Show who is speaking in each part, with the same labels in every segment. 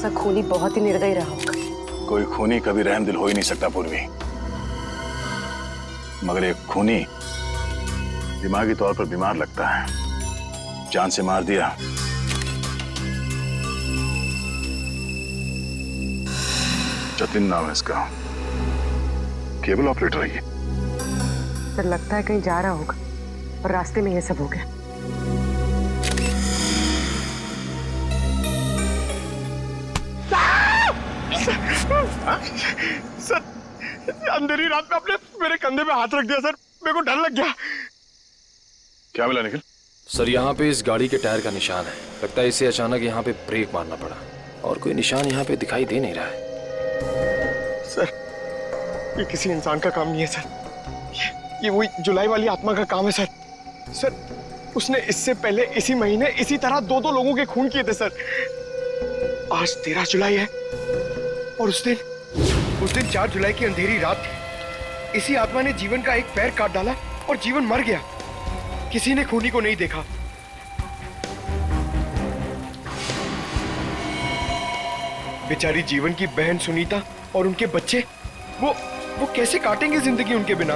Speaker 1: सा खूनी बहुत ही निर्दयी रहा होगा।
Speaker 2: कोई खूनी कभी रहमदिल हो ही नहीं सकता पूर्वी, मगर एक खूनी दिमागी तौर पर बीमार लगता है। जान से मार दिया। जतिन नाम है इसका, केबल ऑपरेटर है ये।
Speaker 1: पर लगता है कहीं जा रहा होगा और रास्ते में ये सब हो गया।
Speaker 3: सर, अंधेरी रात में आपने मेरे कंधे पे हाथ रख दिया सर, मेरे को डर लग गया।
Speaker 2: क्या मिला निखिल?
Speaker 4: सर यहाँ पे इस गाड़ी के टायर का निशान है। लगता है इसे अचानक यहाँ पे ब्रेक मारना पड़ा और कोई निशान यहाँ पे दिखाई दे नहीं रहा है।
Speaker 3: सर, ये किसी इंसान का काम नहीं है सर, ये वही जुलाई वाली आत्मा का काम है सर। सर, उसने इससे पहले इसी महीने इसी तरह दो लोगों के खून किए थे सर। आज 13 जुलाई है और उस दिन 4 जुलाई की अंधेरी रात थी। इसी आत्मा ने जीवन का एक पैर काट डाला और जीवन मर गया। किसी ने खूनी को नहीं देखा। बेचारी जीवन की बहन सुनीता और उनके बच्चे, वो कैसे काटेंगे जिंदगी उनके बिना।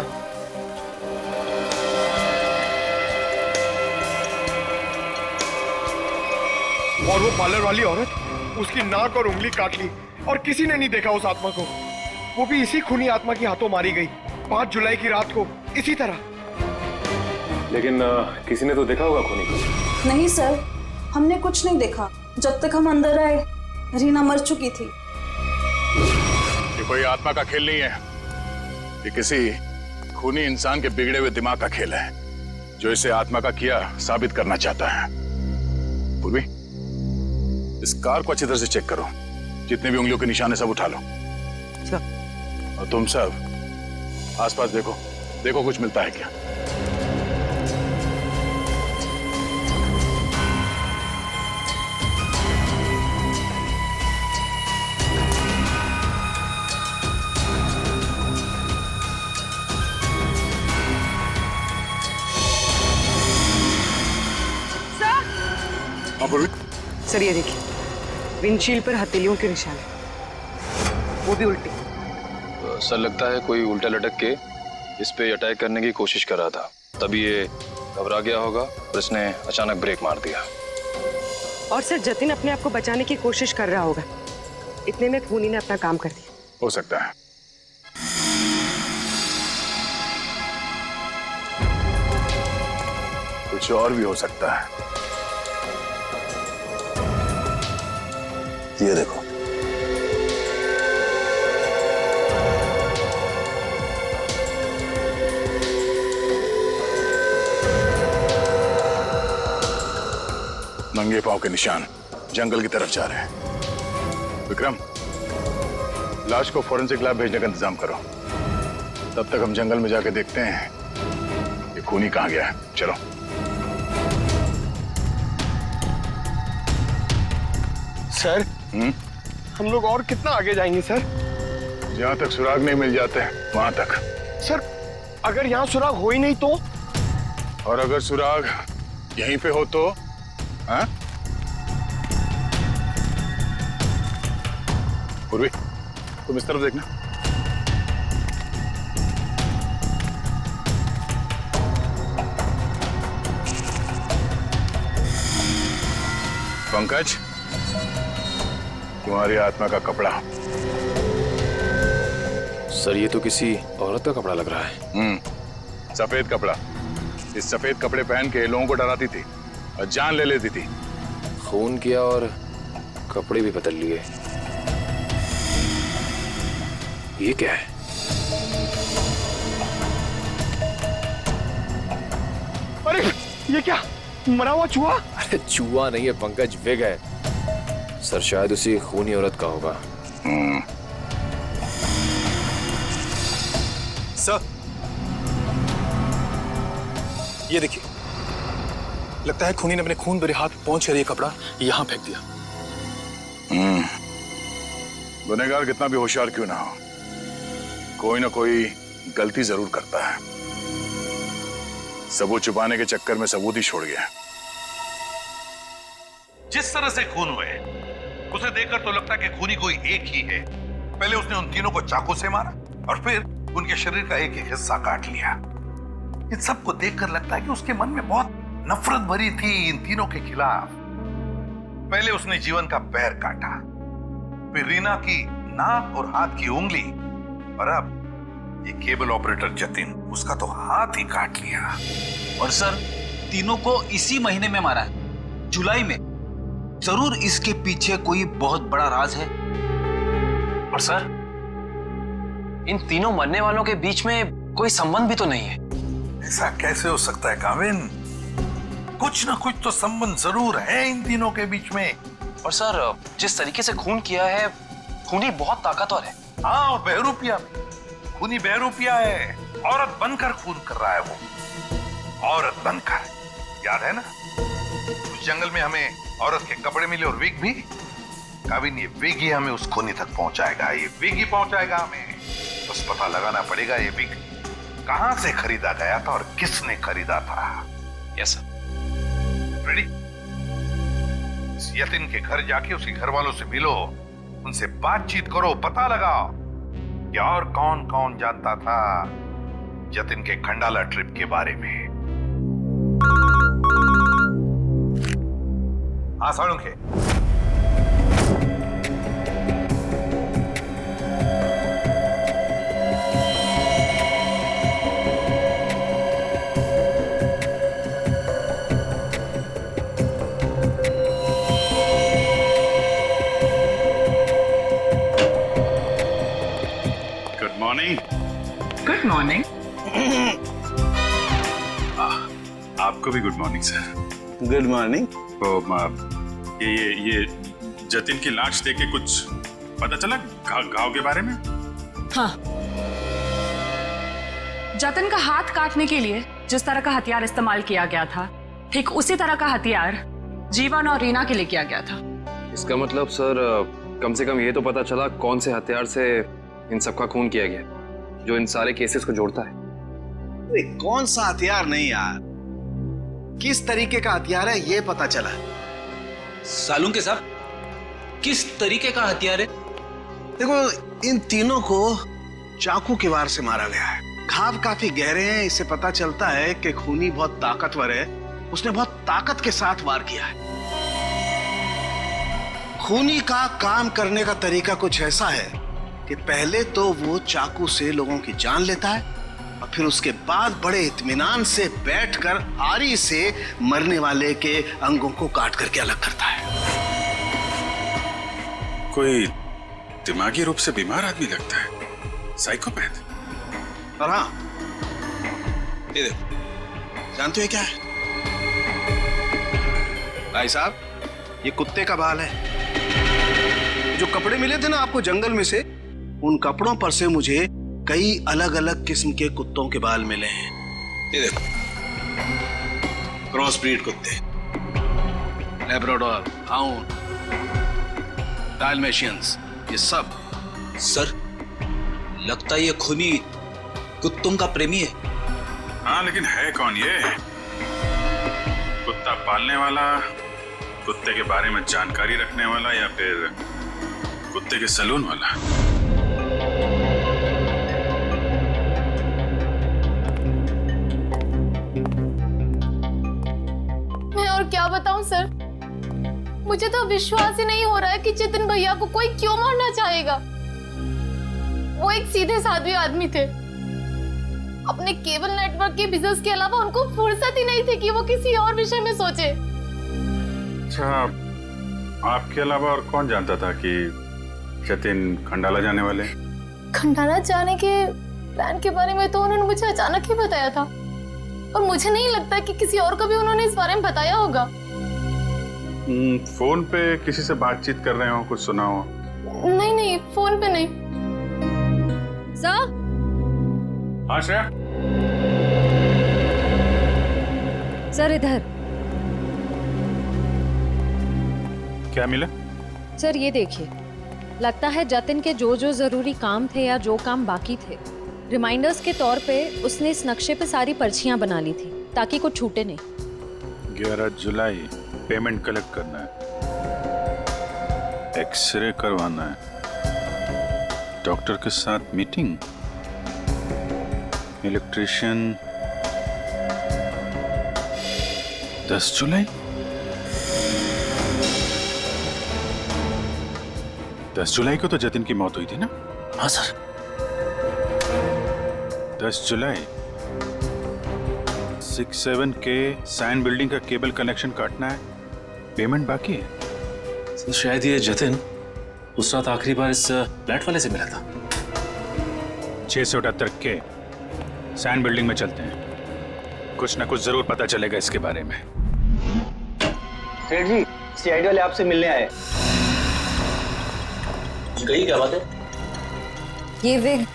Speaker 3: और वो पार्लर वाली औरत, उसकी नाक और उंगली काट ली और किसी ने नहीं देखा उस आत्मा को। वो भी इसी खूनी आत्मा के हाथों मारी गई 5 जुलाई की रात को इसी तरह।
Speaker 4: लेकिन किसी ने तो देखा होगा खूनी को।
Speaker 5: नहीं सर, हमने कुछ नहीं देखा। जब तक हम अंदर आए रीना मर चुकी थी।
Speaker 2: ये कोई आत्मा का खेल नहीं है, ये किसी खूनी इंसान के बिगड़े हुए दिमाग का खेल है जो इसे आत्मा का किया साबित करना चाहता है। पूर्वी, इस कार को अच्छी तरह से चेक करो, जितने भी उंगलियों के निशान है सब उठा लो। और तुम सब आसपास देखो कुछ मिलता है क्या।
Speaker 1: सर ये देखिए, विंडशील्ड पर हथेलियों के निशान है, वो भी उल्टी।
Speaker 4: सर लगता है कोई उल्टा लटक के इस पे अटैक करने की कोशिश कर रहा था, तभी ये घबरा गया होगा और इसने अचानक ब्रेक मार दिया।
Speaker 1: और सर जतिन अपने आप को बचाने की कोशिश कर रहा होगा, इतने में खूनी ने अपना काम कर दिया।
Speaker 2: हो सकता है। कुछ और भी हो सकता है। ये देखो, नंगे पांव के निशान जंगल की तरफ जा रहे हैं। विक्रम, लाश को फॉरेंसिक लैब भेजने का इंतजाम करो। तब तक हम जंगल में जाके देखते हैं ये खूनी कहां गया है। चलो।
Speaker 3: सर, हम लोग और कितना आगे जाएंगे सर?
Speaker 2: जहां तक सुराग नहीं मिल जाते वहां तक।
Speaker 3: सर, अगर यहाँ सुराग हो ही नहीं तो?
Speaker 2: और अगर सुराग यहीं पे हो तो? हाँ? पूर्वी, तुम इस तरफ देखना। पंकज, तुम्हारी आत्मा का कपड़ा।
Speaker 4: सर ये तो किसी औरत का कपड़ा लग रहा है।
Speaker 2: सफेद कपड़ा। इस सफेद कपड़े पहन के लोगों को डराती थी और जान ले लेती थी।
Speaker 4: खून किया और कपड़े भी बदल लिए। ये क्या है?
Speaker 3: अरे ये क्या, मरा हुआ चूहा?
Speaker 4: अरे चूहा नहीं है पंकज, विग है। सर शायद उसी खूनी औरत का होगा।
Speaker 6: सर, ये देखिए, लगता है खूनी ने अपने खून भरे हाथ पहुंच कर ये कपड़ा यहां फेंक दिया।
Speaker 2: गुनहगार कितना भी होशियार क्यों ना हो, कोई ना कोई गलती जरूर करता है। सबूत छुपाने के चक्कर में सबूत ही छोड़ गया।
Speaker 7: जिस तरह से खून हुए उसे देखकर तो लगता है कि खूनी कोई एक ही है। पहले उसने उन तीनों को चाकू से मारा और फिर उनके शरीर का एक एक हिस्सा काट लिया। इन सबको देखकर लगता है कि उसके मन में बहुत नफरत भरी थी इन तीनों के खिलाफ। पहले उसने जीवन का पैर काटा, फिर रीना की नाक और हाथ की उंगली, और अब ये केबल ऑपरेटर जतिन, उसका तो हाथ ही काट लिया।
Speaker 8: और सर, तीनों को इसी महीने में मारा है, जुलाई में। जरूर इसके पीछे कोई बहुत बड़ा राज है।
Speaker 4: और सर, इन तीनों मरने वालों के बीच में कोई संबंध भी तो नहीं है।
Speaker 7: ऐसा कैसे हो सकता है काविन? कुछ ना कुछ तो संबंध जरूर है इन तीनों के बीच में।
Speaker 4: और सर, जिस तरीके से खून किया है, खूनी बहुत ताकतवर है।
Speaker 7: हाँ, और बहरूपिया भी। खूनी बहरूपिया है, औरत बनकर खून कर रहा है वो, औरत बनकर। याद है ना, उस जंगल में हमें औरत के कपड़े मिले और विग भी। काविन, ये विग ही हमें उस खूनी तक पहुंचाएगा, ये विग ही पहुंचाएगा हमें। बस पता लगाना पड़ेगा ये विग कहां से खरीदा गया था और किसने खरीदा था।
Speaker 4: Yes sir.
Speaker 7: रेडी? इस यतिन के घर जाके उसके घर वालों से मिलो, उनसे बातचीत करो, पता लगाओ कि और कौन कौन जानता था जतिन के खंडाला ट्रिप के बारे में। हाँ Salunkhe,
Speaker 2: good morning.
Speaker 9: Good morning.
Speaker 2: आपको भी good morning sir.
Speaker 10: Good morning.
Speaker 2: तो ये जतिन की लाश देख के कुछ पता चला घाव के बारे में?
Speaker 9: हाँ, जतिन का हाथ काटने के लिए जिस तरह का हथियार इस्तेमाल किया गया था, ठीक उसी तरह का हथियार जीवन और रीना के लिए किया गया था।
Speaker 4: इसका मतलब सर, कम से कम ये तो पता चला कौन से हथियार से इन सबका खून किया गया, जो इन सारे केसेस को जोड़ता है।
Speaker 10: अरे कौन सा हथियार नहीं यार, किस तरीके का हथियार है ये पता चला।
Speaker 8: सालुंखे साहब, किस तरीके का हथियार है?
Speaker 10: देखो, इन तीनों को चाकू के वार से मारा गया है। घाव काफी गहरे हैं, इससे पता चलता है कि खूनी बहुत ताकतवर है, उसने बहुत ताकत के साथ वार किया है। खूनी का काम करने का तरीका कुछ ऐसा है कि पहले तो वो चाकू से लोगों की जान लेता है और फिर उसके बाद बड़े इत्मीनान से बैठकर आरी से मरने वाले के अंगों को काट करके अलग करता है।
Speaker 2: कोई दिमागी रूप से बीमार आदमी लगता है, साइकोपैथ।
Speaker 10: और हाँ, ये देखो, जानते हो क्या है भाई साहब? ये कुत्ते का बाल है। जो कपड़े मिले थे ना आपको जंगल में से, उन कपड़ों पर से मुझे कई अलग अलग किस्म के कुत्तों के बाल मिले हैं। ये देखो, क्रॉस ब्रीड कुत्ते, लैब्राडोर, हाउंड, डाल्मेशियंस, ये सब।
Speaker 8: सर, लगता है ये खूनी कुत्तों का प्रेमी है।
Speaker 2: हाँ, लेकिन है कौन ये? कुत्ता पालने वाला, कुत्ते के बारे में जानकारी रखने वाला, या फिर कुत्ते के सलून वाला?
Speaker 11: मैं और क्या बताऊं सर, मुझे तो विश्वास ही नहीं हो रहा है कि जतिन भैया को कोई क्यों मारना चाहेगा। वो एक सीधे साधे आदमी थे। अपने केबल नेटवर्क के बिजनेस के अलावा उनको फुर्सत ही नहीं थी कि वो किसी और विषय में सोचे।
Speaker 2: अच्छा, आपके अलावा और कौन जानता था कि जतिन खंडाला जाने वाले?
Speaker 11: खंडाला जाने के प्लान के बारे में तो उन्होंने मुझे अचानक ही बताया था, और मुझे नहीं लगता कि किसी और को भी उन्होंने इस बारे में बताया होगा।
Speaker 2: फोन पे किसी से बातचीत कर रहे हो, कुछ सुना हो?
Speaker 11: नहीं नहीं, फोन पे नहीं।
Speaker 9: सर?
Speaker 2: हाँ श्रेया?
Speaker 12: सर इधर।
Speaker 2: क्या मिला?
Speaker 12: सर ये देखिए, लगता है जतिन के जो जो जरूरी काम थे या जो काम बाकी थे, रिमाइंडर्स के तौर पे उसने इस नक्शे पे सारी पर्चियां बना ली थी ताकि कुछ छूटे नहीं।
Speaker 2: 11 जुलाई पेमेंट कलेक्ट करना है। एक्सरे करवाना है, डॉक्टर के साथ मीटिंग, इलेक्ट्रिशियन 10 जुलाई। 10 जुलाई को तो जतिन की मौत हुई थी ना?
Speaker 6: हाँ सर।
Speaker 2: 10 जुलाई 67 के सैंड बिल्डिंग का केबल कनेक्शन काटना है, पेमेंट बाकी है।
Speaker 6: सर शायद ये जतिन उस रात आखिरी बार इस फ्लैट वाले से मिला था।
Speaker 2: 678 के सैंड बिल्डिंग में चलते हैं, कुछ ना कुछ जरूर पता चलेगा इसके बारे में।
Speaker 13: सेठ जी, सीआईडी वाले आपसे मिलने आए।
Speaker 6: कही क्या बात है?
Speaker 12: ये विग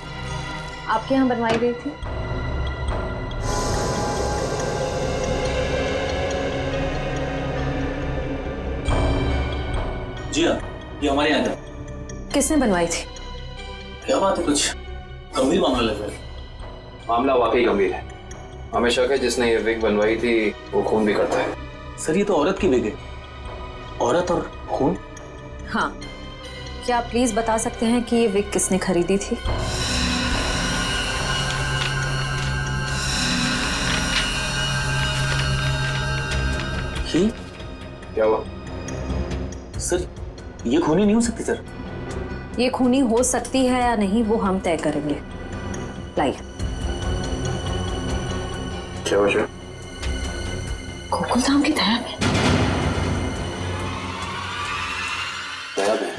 Speaker 12: आपके यहाँ बनवाई गई थी?
Speaker 6: जी हाँ, ये हमारे यहाँ था।
Speaker 12: किसने बनवाई थी?
Speaker 6: क्या बात है, कुछ गंभीर मामला लग रहा है।
Speaker 4: मामला वाकई गंभीर है। हमें शक है जिसने ये विग बनवाई थी वो खून भी करता है।
Speaker 6: सर ये तो औरत की विग है। औरत और खून?
Speaker 12: हाँ, क्या आप प्लीज बता सकते हैं कि ये विग किसने खरीदी थी?
Speaker 6: ही?
Speaker 4: क्या हुआ?
Speaker 6: सर ये खूनी नहीं हो सकती सर।
Speaker 12: ये खूनी हो सकती है या नहीं वो हम तय करेंगे। लाइए।
Speaker 4: क्या वजह?
Speaker 12: गोकुल धाम की दया में।
Speaker 6: दया में?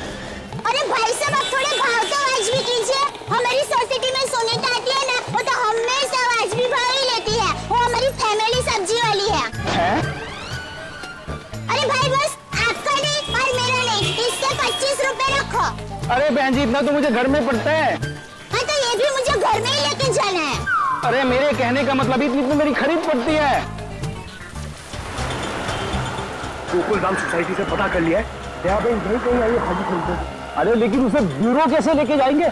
Speaker 11: अरे भाई साहब, आप थोड़े भाव तो आज भी कीजिए। हमारी सोसाइटी में सुनीता आती है ना, वो तो हमेशा आज भी भाव ही लेती है। वो हमारी फैमिली सब्जी वाली है? अरे भाई बस आपका नहीं और मेरा नहीं, इससे 25 रुपए रखो।
Speaker 13: अरे बहन जी, इतना तो मुझे घर में पड़ता है।
Speaker 11: हाँ तो ये भी मुझे घर में ही लेके जाना है।
Speaker 13: अरे मेरे कहने का मतलब इतनी तो मेरी खरीद पड़ती है। गोकुल धाम सोसाइटी से पता कर लिया है, दया बहन यही कहीं आई है भाजी खरीदने। अरे लेकिन उसे ब्यूरो कैसे लेके जाएंगे?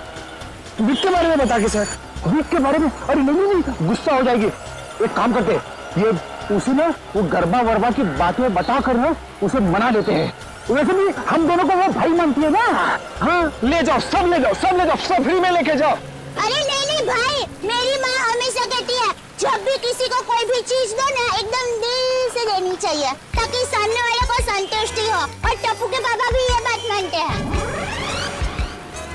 Speaker 13: विक के बारे में बता के सर। विक के बारे में? अरे नहीं, गुस्सा हो जाएगी। एक काम करते हैं, ये उसे ना वो गरबा वरबा की बातें बता कर ना उसे मना लेते हैं। वैसे भी हम दोनों को वो भाई मानती है ना। हाँ ले जाओ, सब ले जाओ, सब ले जाओ, सब फ्री में लेके जाओ।
Speaker 11: अरे नहीं भाई, मेरी माँ हमेशा कहती है जब भी किसी को कोई भी चीज दो ना एकदम दिल से देनी चाहिए ताकि सामने वाले को संतुष्टि हो। और टप्पू के पापा भी ये बात मानते हैं।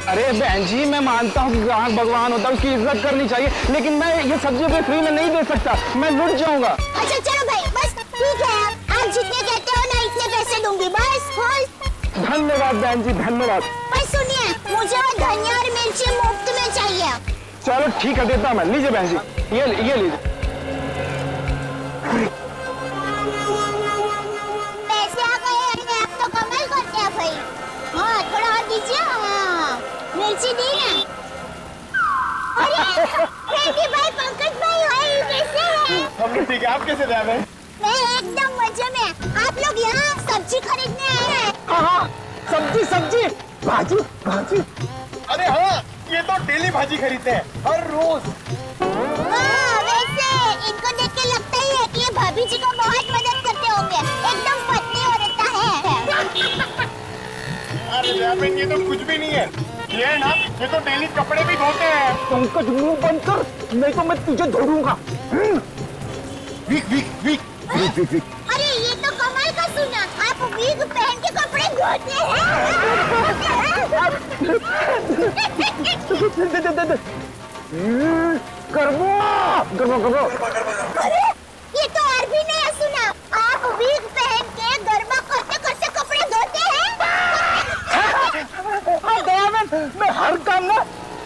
Speaker 13: अरे बहन जी, मैं मानता हूँ कि ग्राहक भगवान होता है, उसकी इज्जत करनी चाहिए, लेकिन मैं ये सब्जी कोई फ्री में नहीं दे सकता, मैं लुट जाऊंगा।
Speaker 11: अच्छा चलो भाई, बस ठीक है, आप जितने कहते हो ना इतने पैसे दूंगी बस।
Speaker 13: धन्यवाद बहन जी, धन्यवाद।
Speaker 11: बस सुनिए, मुझे वो धनिया और मिर्ची मुफ्त में चाहिए।
Speaker 13: चलो ठीक है, देता हूँ मैं। लीजिए बहन जी, ये लीजिए।
Speaker 11: पैसे आ गए, आप तो कमाल करते हैं भाई। हाँ थोड़ा और दीजिए। हाँ मिर्ची दी ना। अरे रेड्डी भाई, पंकज भाई कैसे हैं?
Speaker 3: हम ठीक है, आप कैसे रह रहे हैं?
Speaker 11: मैं एकदम मजे में। आप लोग यहाँ सब्जी खरीदने आए हैं?
Speaker 13: हाँ, सब्जी, भाजी।
Speaker 3: अरे हाँ, ये तो डेली भाजी खरीदते हैं, हर रोज।
Speaker 11: वैसे इनको देख के लगता ही है कि ये भाभी जी को बहुत मदद करते होंगे। एकदम पत्नी औरत है।
Speaker 3: अरे ये तो कुछ भी नहीं है, ये है ना, ये तो डेली कपड़े भी धोते हैं।
Speaker 13: पंकज मुंह बंद कर, नहीं तो मैं तुझे धोऊंगा। विक।
Speaker 11: अरे ये तो कमाल का सुना, आप विग पहन के कपड़े धोते
Speaker 13: हैं? गरबा।
Speaker 11: अरे ये तो और भी नहीं सुना, आप विग पहन के गरबा करते कपड़े धोते हैं?
Speaker 13: हाँ दया मैं हर काम ना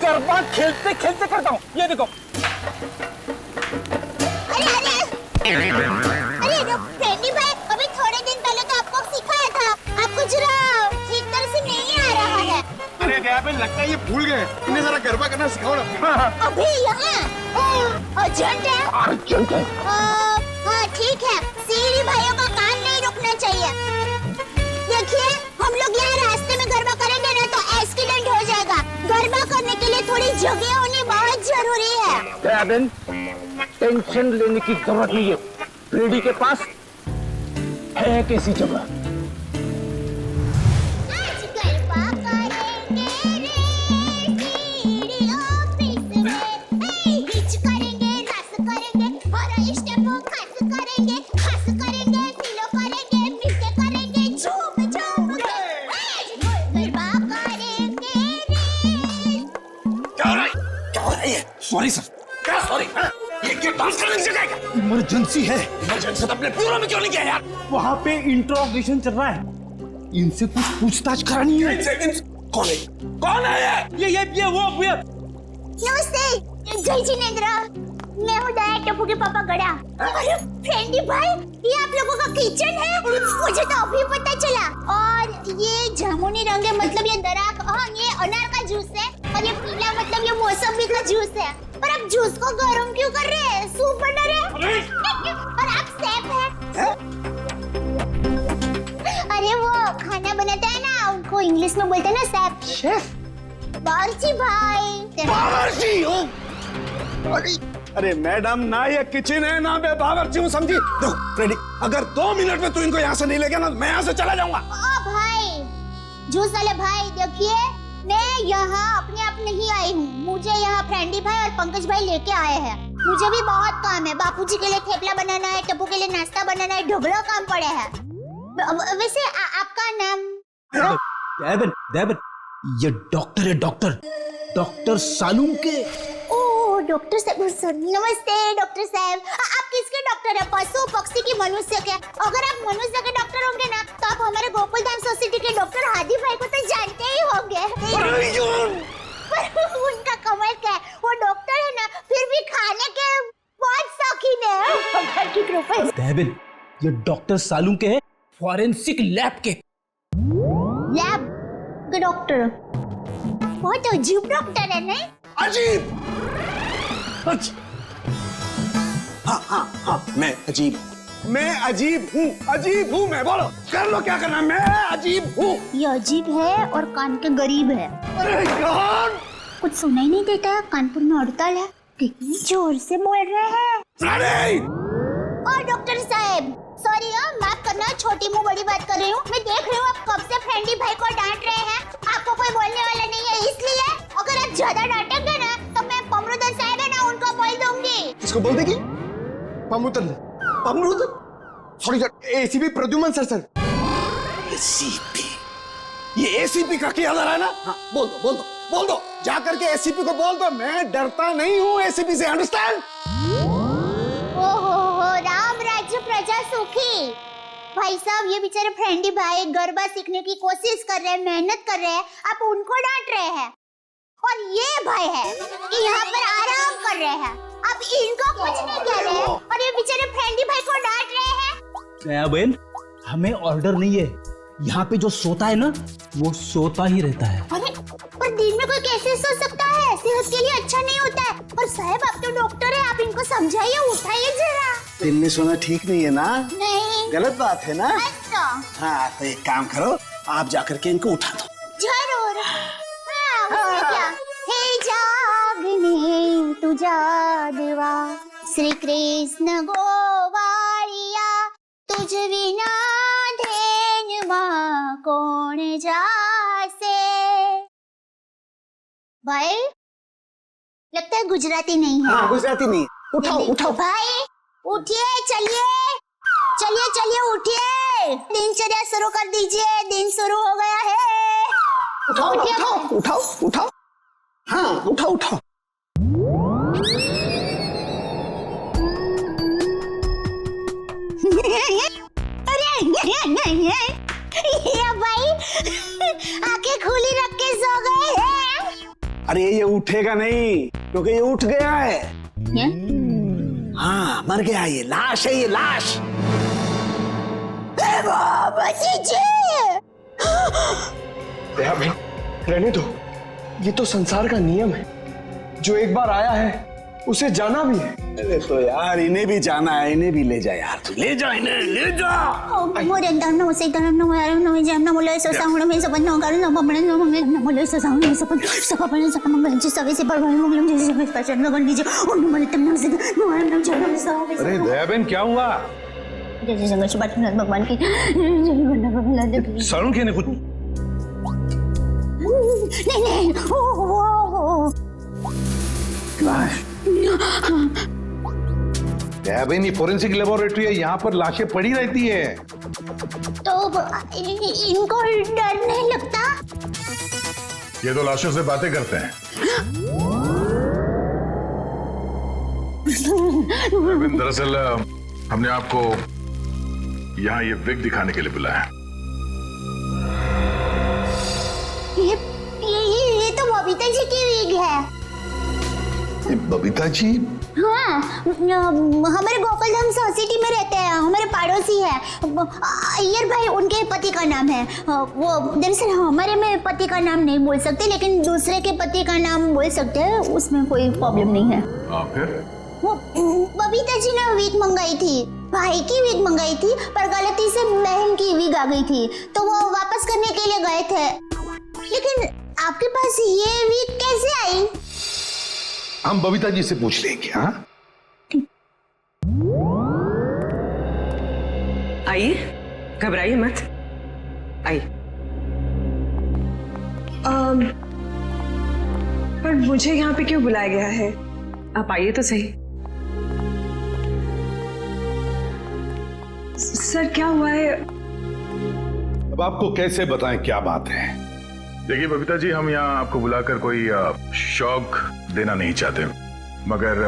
Speaker 13: गरबा खेलते करता हूँ। ये देखो।
Speaker 11: अरे फ्रेंडी भाई, अभी थोड़े दिन पहले तो आपको सिखाया था, आपको जरा ठीक तरह से नहीं आ रहा है।
Speaker 3: अरे दया बहन, लगता है ये भूल गए। इन्हें जरा गरबा करना सिखाओ ना।
Speaker 11: अभी यहाँ अर्जेंट है। हाँ ठीक है, सीढ़ी भाइयों का काम नहीं रुकना चाहिए। देखिए, हम लोग यहाँ रास्ते में गरबा करेंगे ना तो एक्सीडेंट हो जाएगा। गरबा करने के लिए थोड़ी जगह होनी बहुत जरूरी है।
Speaker 13: दया बहन, टेंशन लेने की जरूरत नहीं है, रेडी के पास है कैसी जगह।
Speaker 11: आजकल
Speaker 13: सॉरी सर।
Speaker 10: क्या सॉरी? ये डांस करने की जगह है क्या?
Speaker 13: इमरजेंसी है।
Speaker 10: इमरजेंसी तो अपने ब्यूरो में क्यों नहीं किया यार?
Speaker 13: वहाँ पे इंट्रोगेशन चल रहा है, इनसे कुछ पूछताछ करानी है।
Speaker 10: कौन है? कौन है ये?
Speaker 13: वो
Speaker 11: नमस्ते जय जिनेंद्र, मैं हूँ दया टप्पू के पापा गड़ा। अरे फ्रेंडी भाई, ये आप लोगों का किचन है? मुझे तो अभी पता चला। और ये जामुनी रंग है, मतलब ये दराक, हाँ ये अनार का जूस है। और ये पीला मतलब ये मौसमी का जूस है। पर आप जूस को गर्म क्यों कर रहे हैं? सूप बना रहे हैं? और आप शेफ हैं? अरे वो खाना बनाता है ना, उनको इंग्लिश में बोलते हैं ना शेफ।
Speaker 10: शेफ?
Speaker 11: बावर्ची भाई।
Speaker 10: बावर्ची हो? अरे मैडम, ना ये किचन है ना मैं बावर्ची हूँ, समझी? देखो फ्रेडी, अगर 2 मिनट में तू इनको यहाँ से नहीं ले गया ना, मैं यहाँ से चला जाऊंगा।
Speaker 11: ओ भाई, जूस वाले भाई देखिए, मैं यहाँ अपने आप नहीं आई हूँ। मुझे यहाँ फ्रेंडी भाई और पंकज भाई लेके आए हैं। मुझे भी बहुत काम है। बापूजी के लिए थेपला बनाना है, टप्पू के लिए नाश्ता बनाना है, ढोकला काम पड़े हैं। वैसे आपका नाम?
Speaker 13: देवन, ये डॉक्टर है, डॉक्टर सालूम के।
Speaker 11: ओह डॉक्टर साहब, नमस्ते डॉक्टर साहब। आप किसके डॉक्टर हैं? पशु पक्षी की मनुष्य के? अगर आप मनुष्य के डॉक्टर होंगे ना, तो आप हमारे गोकुल धाम सोसाइटी के डॉक्टर हादी भाई को तो जानते ही होंगे। उनका कमाल क्या है, वो डॉक्टर है ना, फिर भी खाने के बहुत शौकीन है। भगवान की कृपा।
Speaker 13: देवन, ये डॉक्टर सालूम के है, फॉरेंसिक लैब के।
Speaker 11: लैब के डॉक्टर? बहुत अजीब डॉक्टर है नहीं?
Speaker 10: अजीब? हाँ, मैं अजीब हूँ, मैं बोलो, कर लो क्या करना, मैं अजीब हूँ।
Speaker 11: ये अजीब है और कान के गरीब है।
Speaker 10: अरे यार,
Speaker 11: कुछ सुनाई नहीं देता है, कानपुर में हड़ताल है, कितनी जोर से बोल रहे हैं। और डॉक्टर साहब सॉरी, माफ करना, छोटी मुंह बड़ी बात कर रही हूँ। मैं देख रही हूँ आप कब से फ्रेंडी भाई को डांट रहे हैं। आपको कोई बोलने वाला नहीं है, इसलिए अगर आप ज्यादा डांटेंगे ना, तो मैं पमरुदन साहब है ना, उनको बोल दूंगी।
Speaker 3: किसको बोल देगी? पमरुदन? Sorry sir, ACP Pradyuman sir.
Speaker 10: ACP? ये एसीपी का क्या रहा है ना? हाँ, बोल दो, जा करके एसीपी को बोल दो, मैं डरता नहीं हूँ एसीपी से, अंडरस्टैंड?
Speaker 11: ओहो, राम राज्य प्रजा सुखी। भाई साहब, ये बेचारे फ्रेंडी भाई गरबा सीखने की कोशिश कर रहे हैं, मेहनत कर रहे हैं, आप उनको डांट रहे हैं। और ये भाई है कि यहाँ पर आराम कर रहे हैं, आप इनको कुछ नहीं कह रहे हैं, और ये बेचारे फ्रेंडी भाई को डांट रहे हैं।
Speaker 13: बहन, हमें ऑर्डर नहीं है, यहाँ पे जो सोता है ना, वो सोता ही रहता है।
Speaker 11: अरे पर दिन में कोई कैसे सो सकता है? सेहत के लिए अच्छा नहीं होता है। और साहब आप तो डॉक्टर है, आप इनको समझाइए, उठाइए जरा।
Speaker 10: दिन में सोना ठीक नहीं है ना?
Speaker 11: नहीं,
Speaker 10: गलत बात है ना?
Speaker 11: अच्छा।
Speaker 10: हाँ, तो एक काम करो, आप जाकर के इनको उठा दो।
Speaker 11: जरूर। हाँ, उसमें क्या? हे जागने तू जागवा, श्री कृष्ण गोवारिया, तुझ बिना धेनुमा कौन जासे। भाई लगता है गुजराती नहीं है।
Speaker 10: हाँ, गुजराती नहीं। उठाओ
Speaker 11: भाई, उठिए, चलिए उठिए, दिनचर्या शुरू कर दीजिए, दिन शुरू हो गया है।
Speaker 10: उठाओ। हाँ, उठाओ।
Speaker 11: ये भाई आंखें खुली रख के सो गए हैं।
Speaker 10: अरे ये उठेगा नहीं, क्योंकि ये उठ गया है। हाँ, मर गया, ये लाश है, ये लाश।
Speaker 3: रहने दो, ये तो संसार का नियम है, जो एक बार आया है उसे जाना भी है।
Speaker 10: अरे तो यार, इन्हें भी जाना है, इन्हें भी ले जा यार, तू ले जा इन्हें, ले जा।
Speaker 7: अरे दयाबेन, क्या हुआ?
Speaker 11: भगवान की
Speaker 7: सालूम ने कुछ
Speaker 11: नहीं,
Speaker 7: लाश? दयाबेन, ये फोरेंसिक लेबोरेटरी है, यहाँ पर लाशें पड़ी रहती है।
Speaker 11: तो इनको डर नहीं लगता?
Speaker 2: ये तो लाशों से बातें करते हैं। दरअसल हमने आपको यहाँ ये विग दिखाने के लिए बुलाया है।
Speaker 14: ये तो बबीता जी की विग है।
Speaker 7: बबीता जी?
Speaker 14: हाँ, हमारे गोकुलधाम सोसाइटी में रहते हैं, हमारे पड़ोसी है। अय्यर भाई उनके पति का नाम है। वो दरअसल हमारे में पति का नाम नहीं बोल सकते, लेकिन दूसरे के पति का नाम बोल सकते हैं, उसमें कोई प्रॉब्लम नहीं है।
Speaker 2: फिर
Speaker 14: वो बबीता जी ने विग मंगाई थी, भाई की विग मंगाई थी, पर गलती से बहन की विग आ गई थी, तो वो वापस करने के लिए गए थे। लेकिन आपके पास ये विग कैसे आई?
Speaker 7: हम बबीता जी से पूछ लेंगे। हाँ,
Speaker 1: आइए, घबराइए मत, आइए। पर मुझे यहाँ पे क्यों बुलाया गया है? आप आइए तो सही। सर क्या हुआ है?
Speaker 7: अब आपको कैसे बताएं क्या बात है?
Speaker 2: देखिए बबीता जी, हम यहाँ आपको बुलाकर कोई शौक देना नहीं चाहते, मगर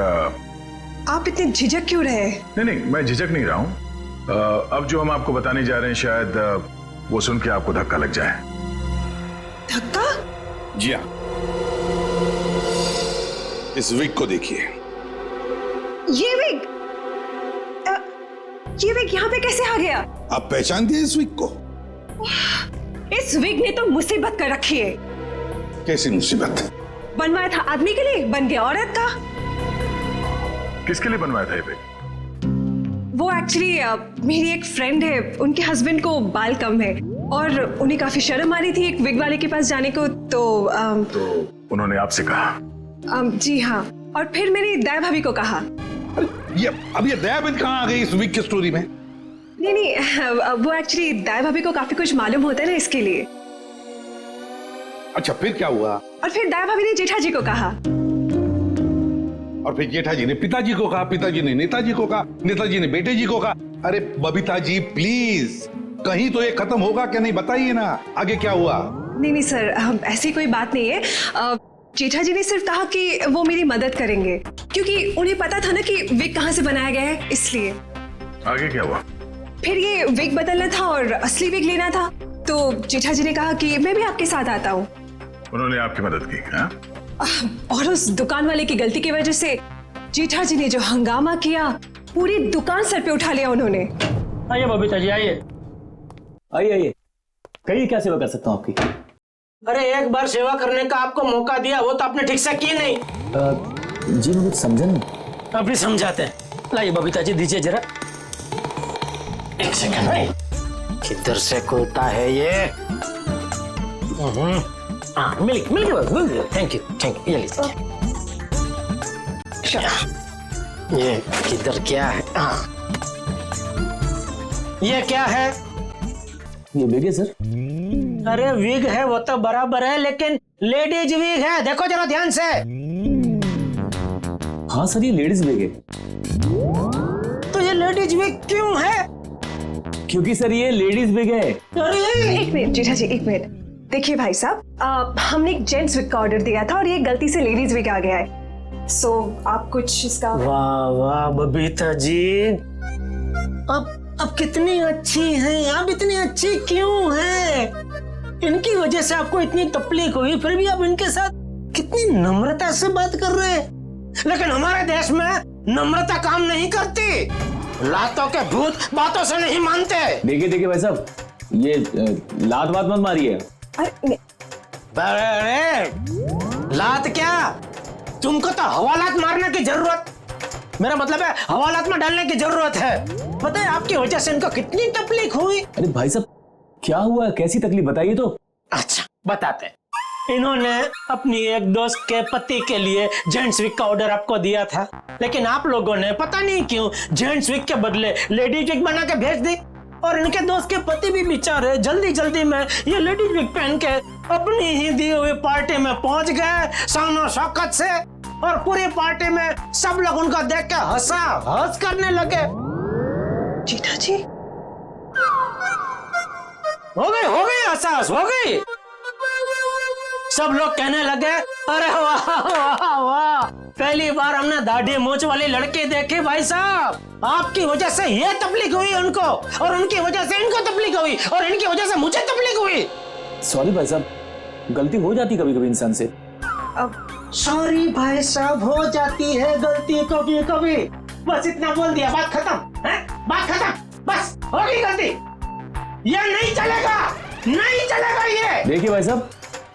Speaker 1: आप इतने झिझक क्यों रहे?
Speaker 2: नहीं, मैं झिझक नहीं रहा हूँ। अब जो हम आपको बताने जा रहे हैं, शायद वो सुन के आपको धक्का लग जाए।
Speaker 1: धक्का?
Speaker 7: जी हाँ, इस विग को देखिए।
Speaker 1: ये विग यहाँ पे कैसे आ गया?
Speaker 7: आप पहचान दिए इस विग को?
Speaker 1: इस विग ने तो मुसीबत कर रखी है।
Speaker 7: कैसी मुसीबत?
Speaker 1: बनवाया था आदमी के लिए, बन गया औरत का।
Speaker 2: किसके लिए बनवाया था ये विग?
Speaker 1: वो एक्चुअली मेरी एक फ्रेंड है, उनके हस्बैंड को बाल कम है और उन्हें काफी शर्म आ रही थी एक विग वाले के पास जाने को, तो
Speaker 2: उन्होंने आपसे कहा?
Speaker 1: जी हाँ, और फिर मेरी दया भाभी को कहा।
Speaker 7: अब ये दया भाभी कहाँ आ गई इस विग की स्टोरी में?
Speaker 1: नहीं, वो एक्चुअली दया भाभी को काफी कुछ मालूम होता है ना, इसके लिए।
Speaker 7: अच्छा, फिर क्या हुआ?
Speaker 1: और फिर दया भाभी ने जेठा जी को कहा,
Speaker 7: और फिर जेठा जी ने पिताजी को कहा, पिताजी ने नेताजी को कहा, नेताजी ने बेटे जी को कहा। अरे बबीता जी प्लीज, कहीं तो ये खत्म होगा क्या? नहीं बताइए ना, आगे क्या हुआ?
Speaker 1: नहीं सर, ऐसी कोई बात नहीं है। जेठा जी ने सिर्फ कहा कि वो मेरी मदद करेंगे, क्योंकि उन्हें पता था ना कि विग कहाँ से बनाया गया है, इसलिए।
Speaker 2: आगे क्या हुआ?
Speaker 1: फिर ये विग बदलना था और असली विग लेना था, तो जेठा जी ने कहा कि मैं भी आपके साथ आता हूँ।
Speaker 2: उन्होंने आपकी मदद की? हाँ?
Speaker 1: और उस दुकान वाले की गलती की वजह से जेठा जी ने जो हंगामा किया, पूरी दुकान सर पे उठा लिया उन्होंने।
Speaker 13: आइए बबीता जी, आइए आइए, कहिए क्या सेवा कर सकता हूँ आपकी?
Speaker 15: अरे एक बार सेवा करने का आपको मौका दिया, वो तो आपने ठीक से की नहीं।
Speaker 13: जी मैं कुछ समझा नहीं।
Speaker 15: अभी समझाते हैं। लाइए बबीता जी, दीजिए जरा। एक सेकंड भाई, किधर से खुलता है ये? मिल गया। Thank you. ये लीजिए। ये किधर क्या है? ये क्या है?
Speaker 13: ये विग है सर।
Speaker 15: अरे विग है वो तो बराबर है, लेकिन लेडीज विग है, देखो जरा ध्यान से।
Speaker 13: हाँ सर, ये लेडीज विग है।
Speaker 15: तो ये लेडीज विग क्यों है?
Speaker 13: क्योंकि सर ये लेडीज विग है।
Speaker 1: एक मिनट जेठा जी, एक मिनट। देखिए भाई साहब, हमने एक जेंट्स विग का ऑर्डर दिया था और ये गलती से लेडीज विग आ गया है, सो आप कुछ इसका।
Speaker 15: वाह बबीता जी, अब कितनी अच्छी हैं आप, इतनी अच्छी क्यों हैं? इनकी वजह से आपको इतनी तकलीफ हुई, फिर भी आप इनके साथ कितनी नम्रता से बात कर रहे हैं। लेकिन हमारे देश में नम्रता काम नहीं करती, लातों के भूत बातों से नहीं मानते।
Speaker 13: देखिए भाई साहब, ये लात बात मत मारिए।
Speaker 15: अरे लात क्या, तुमको तो हवालात मारने की जरूरत, मेरा मतलब है हवालात में डालने की जरूरत है। पता है आपकी वजह से इनको कितनी तकलीफ हुई।
Speaker 13: अरे भाई साहब क्या हुआ, कैसी तकलीफ बताइए तो।
Speaker 15: अच्छा बताते हैं। इन्होंने अपनी एक दोस्त के पति के लिए जेंट्स विग का ऑर्डर आपको दिया था, लेकिन आप लोगों ने पता नहीं क्यों जेंट्स विग के बदले लेडीज विग बना के भेज दी, और इनके दोस्त के पति भी बेचारे जल्दी में ये लेडीज विग पहन के अपनी ही दी हुई पार्टी में पहुंच गए शान शौकत से, और पूरी पार्टी में सब लोग उनको देख के हंस करने लगे।
Speaker 1: जेठा जी
Speaker 15: हो गई हंस हो गई। सब लोग कहने लगे, अरे वाह वाह वाह, पहली बार हमने दाढ़ी मूंछ वाले लड़के देखे भाई साहब। आपकी वजह से ये तकलीफ हुई उनको, और उनकी वजह से इनको तकलीफ हुई, और इनकी वजह से मुझे तकलीफ हुई।
Speaker 13: सॉरी भाई साहब, गलती हो जाती कभी कभी इंसान से।
Speaker 15: सॉरी भाई साहब, हो जाती है गलती कभी कभी। बस इतना बोल दिया, बात खत्म है, बात खत्म, बस हो गई गलती। ये नहीं चलेगा, नहीं चलेगा ये।
Speaker 13: देखिए भाई साहब,